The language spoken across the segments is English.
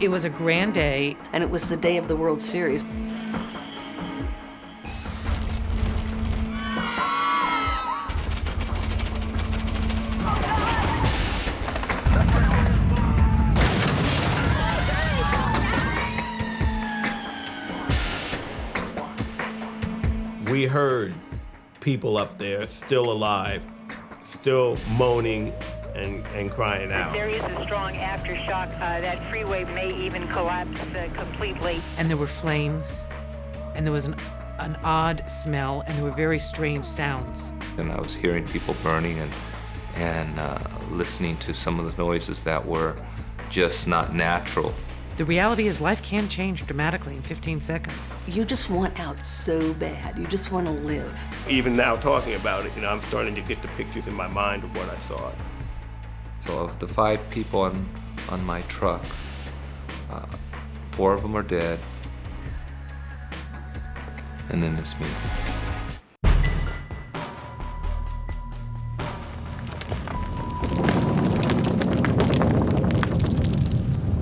It was a grand day. And it was the day of the World Series. We heard people up there still alive, still moaning and crying out. There is a strong aftershock. That freeway may even collapse completely. And there were flames, and there was an odd smell, and there were very strange sounds. And I was hearing people burning and listening to some of the noises that were just not natural. The reality is life can change dramatically in 15 seconds. You just want out so bad. You just want to live. Even now talking about it, I'm starting to get the pictures in my mind of what I saw. So of the 5 people on my truck, 4 of them are dead, and then it's me.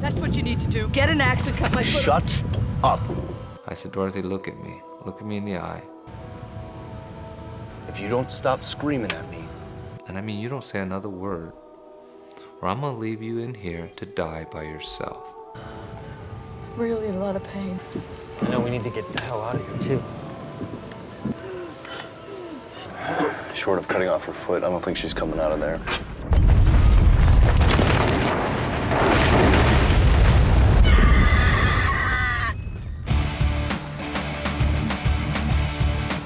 That's what you need to do. Get an axe and cut my foot. Shut up. I said, Dorothy, look at me. Look at me in the eye. If you don't stop screaming at me. And I mean, you don't say another word, or I'm gonna leave you in here to die by yourself. Really in a lot of pain. I know we need to get the hell out of here, too. Short of cutting off her foot, I don't think she's coming out of there.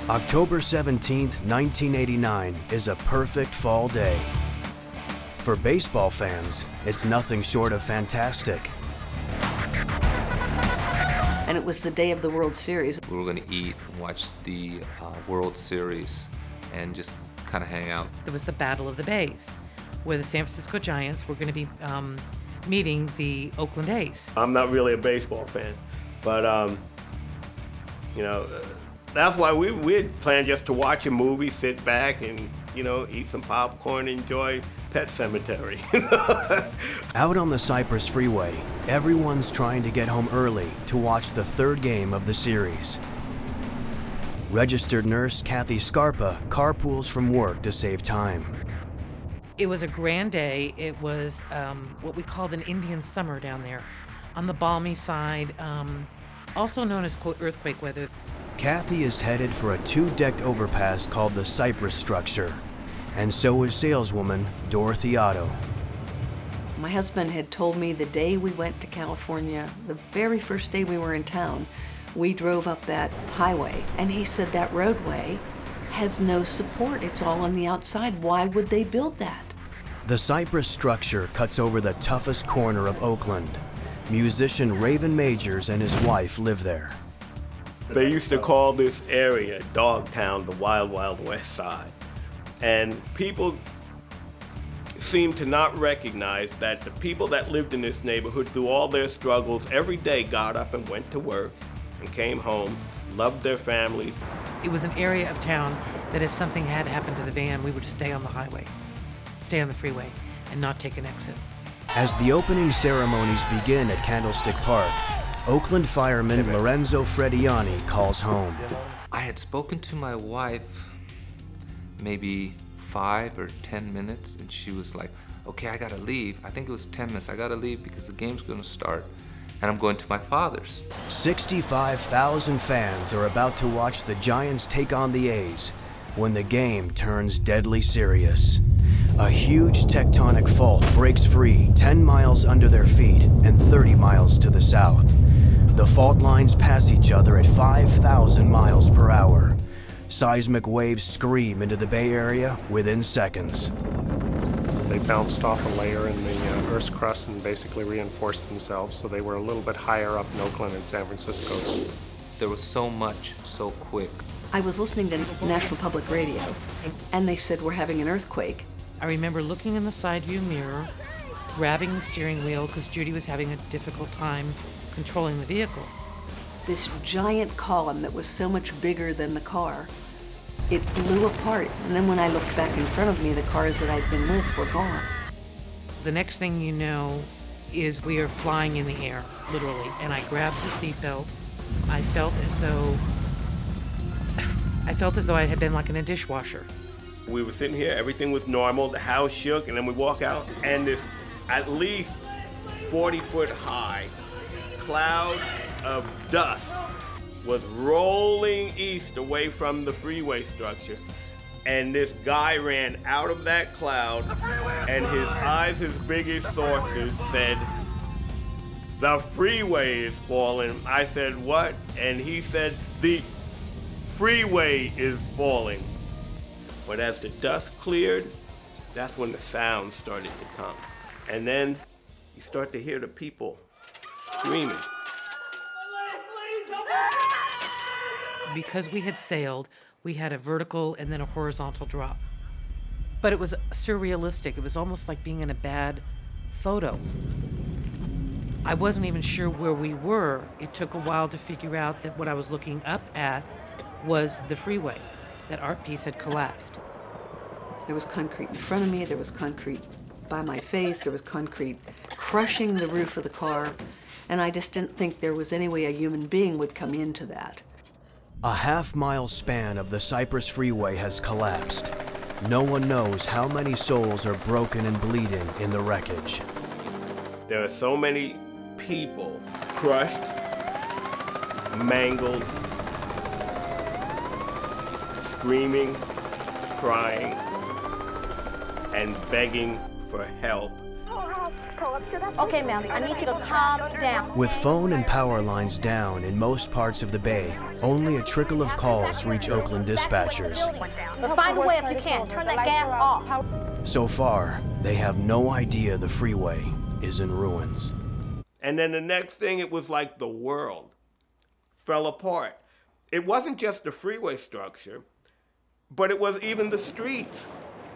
October 17th, 1989 is a perfect fall day. For baseball fans, it's nothing short of fantastic. And it was the day of the World Series. We were gonna eat and watch the World Series and just kind of hang out. There was the Battle of the Bays, where the San Francisco Giants were going to be meeting the Oakland A's. I'm not really a baseball fan, but that's why we had planned just to watch a movie, sit back, and eat some popcorn, enjoy Pet Cemetery. Out on the Cypress Freeway, everyone's trying to get home early to watch the 3rd game of the series. Registered nurse CATHY SCARPA carpools from work to save time. It was a grand day. It was what we called an Indian summer down there, on the balmy side, also known as, quote, earthquake weather. CATHY is headed for a 2-decked overpass called the Cypress Structure, and so is saleswoman DOROTHY OTTO. My husband had told me the day we went to California, the very first day we were in town, we drove up that highway, and he said that roadway has no support. It's all on the outside. Why would they build that? The Cypress Structure cuts over the toughest corner of Oakland. Musician Raven Majors and his wife live there. They used to call this area Dogtown, the Wild Wild West Side. And people seem to not recognize that the people that lived in this neighborhood, through all their struggles, every day got up and went to work and came home, loved their families. It was an area of town that if something had happened to the van, we would stay on the highway, stay on the freeway, and not take an exit. As the opening ceremonies begin at Candlestick Park, Oakland fireman Lorenzo Frediani calls home. I had spoken to my wife maybe 5 or 10 minutes, and she was like, okay, I gotta leave. I think it was 10 minutes. I gotta leave because the game's gonna start, and I'm going to my father's. 65,000 fans are about to watch the Giants take on the A's when the game turns deadly serious. A huge tectonic fault breaks free 10 miles under their feet and 30 miles to the south. The fault lines pass each other at 5,000 miles per hour. Seismic waves scream into the Bay Area within seconds. They bounced off a layer in the Earth's crust and basically reinforced themselves, so they were a little bit higher up in Oakland and San Francisco. There was so much, so quick. I was listening to National Public Radio, and they said we're having an earthquake. I remember looking in the side view mirror, grabbing the steering wheel because Judy was having a difficult time controlling the vehicle. This giant column that was so much bigger than the car, it blew apart. And then when I looked back in front of me, the cars that I'd been with were gone. The next thing you know, is we are flying in the air, literally. And I grabbed the seatbelt. I felt as though I had been like in a dishwasher. We were sitting here, everything was normal, the house shook, and then we walk out, and this at least 40-foot high cloud of dust was rolling east away from the freeway structure. And this guy ran out of that cloud, and his eyes as big as saucers said, "The freeway is falling." I said, "What?" And he said, "The freeway is falling." But as the dust cleared, that's when the sound started to come. And then you start to hear the people screaming. Because we had sailed, we had a vertical and then a horizontal drop. But it was surrealistic. It was almost like being in a bad photo. I wasn't even sure where we were. It took a while to figure out that what I was looking up at was the freeway, that our piece had collapsed. There was concrete in front of me, there was concrete by my face, there was concrete crushing the roof of the car, and I just didn't think there was any way a human being would come into that. A half-mile span of the Cypress Freeway has collapsed. No one knows how many souls are broken and bleeding in the wreckage. There are so many people crushed, mangled, screaming, crying, and begging for help. Okay, ma'am, I need you to calm down. With phone and power lines down in most parts of the bay, only a trickle of calls reach Oakland dispatchers. But find a way if you can. Turn that gas off. So far, they have no idea the freeway is in ruins. And then the next thing, it was like the world fell apart. It wasn't just the freeway structure, but it was even the streets.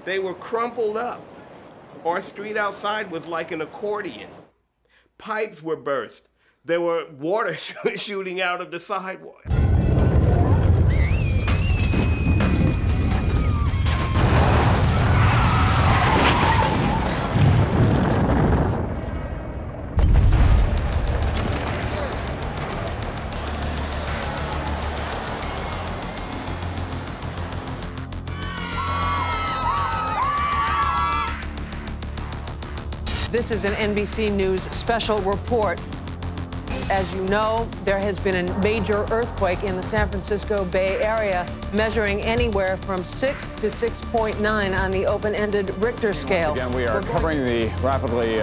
They were crumpled up. Our street outside was like an accordion. Pipes were burst. There were water shooting out of the sidewalk. This is an NBC News special report. As you know, there has been a major earthquake in the San Francisco Bay Area, measuring anywhere from 6 to 6.9 on the open-ended Richter scale. Once again, we are covering the rapidly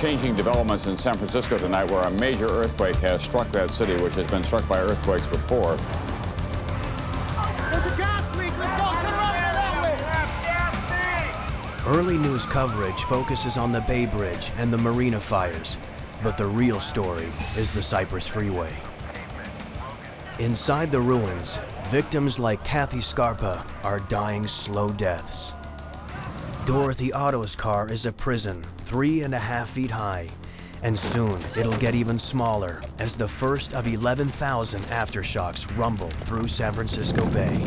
changing developments in San Francisco tonight, where a major earthquake has struck that city, which has been struck by earthquakes before. There's a gas leak. Let's go. Turn around that way. Early news coverage focuses on the Bay Bridge and the marina fires, but the real story is the Cypress Freeway. Inside the ruins, victims like Kathy Scarpa are dying slow deaths. Dorothy Otto's car is a prison 3.5 feet high, and soon it'll get even smaller as the first of 11,000 aftershocks rumble through San Francisco Bay.